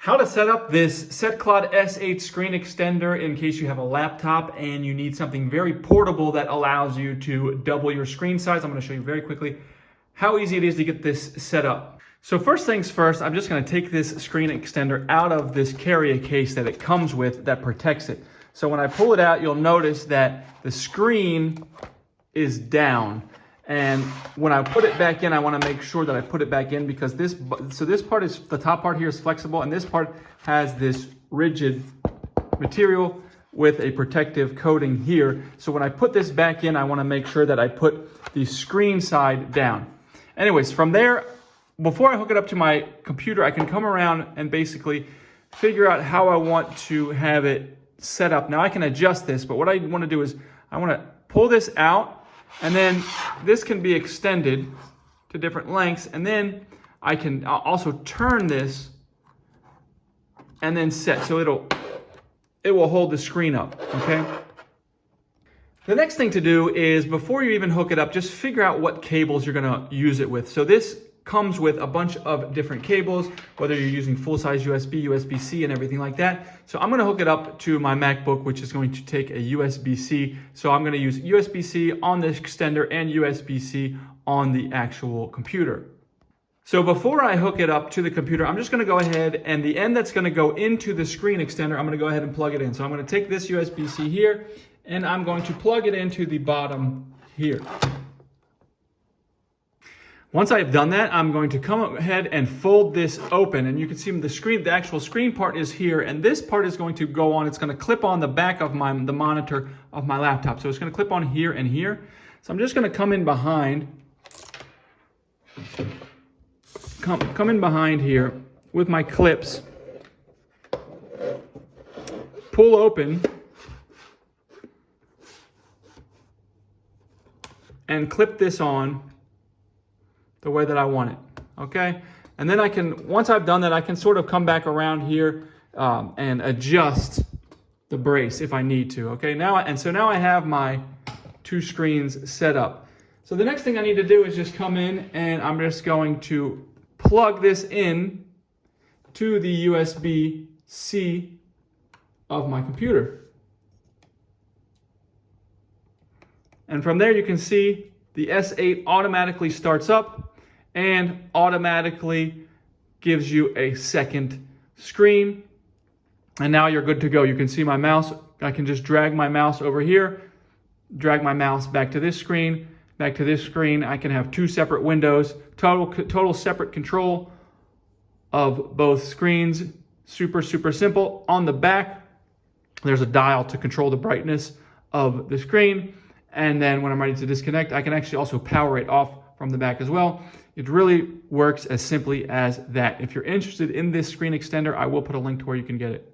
How to set up this Setclod S8 screen extender in case you have a laptop and you need something very portable that allows you to double your screen size. I'm going to show you very quickly how easy it is to get this set up. So first things first, I'm just going to take this screen extender out of this carrier case that it comes with that protects it. So when I pull it out, you'll notice that the screen is down. And when I put it back in, I want to make sure that I put it back in because this part is, the top part here is flexible and this part has this rigid material with a protective coating here. So when I put this back in, I want to make sure that I put the screen side down. Anyways, from there, before I hook it up to my computer, I can come around and basically figure out how I want to have it set up. Now I can adjust this, but what I want to do is I want to pull this out. And then this can be extended to different lengths. And then I can also turn this and then set. So it will hold the screen up, okay? The next thing to do is before you even hook it up, just figure out what cables you're gonna use it with. So this comes with a bunch of different cables, whether you're using full-size USB, USB-C, and everything like that. So I'm gonna hook it up to my MacBook, which is going to take a USB-C. So I'm gonna use USB-C on the extender and USB-C on the actual computer. So before I hook it up to the computer, I'm just gonna go ahead and the end that's gonna go into the screen extender, I'm gonna go ahead and plug it in. So I'm gonna take this USB-C here and I'm going to plug it into the bottom here. Once I've done that, I'm going to come ahead and fold this open, and you can see the actual screen part is here, and this part is going to go on. It's going to clip on the back of the monitor of my laptop. So it's going to clip on here and here. So I'm just going to come in behind here with my clips, pull open, and clip this on the way that I want it, okay? And then once I've done that, I can sort of come back around here and adjust the brace if I need to, okay? Now I have my two screens set up. So the next thing I need to do is just come in and I'm just going to plug this in to the USB-C of my computer. And from there you can see the S8 automatically starts up and automatically gives you a second screen. And now you're good to go. You can see my mouse. I can just drag my mouse over here, drag my mouse back to this screen, back to this screen. I can have two separate windows, total separate control of both screens. Super, super simple. On the back, there's a dial to control the brightness of the screen. And then when I'm ready to disconnect, I can actually also power it off from the back as well. It really works as simply as that. If you're interested in this screen extender, I will put a link to where you can get it.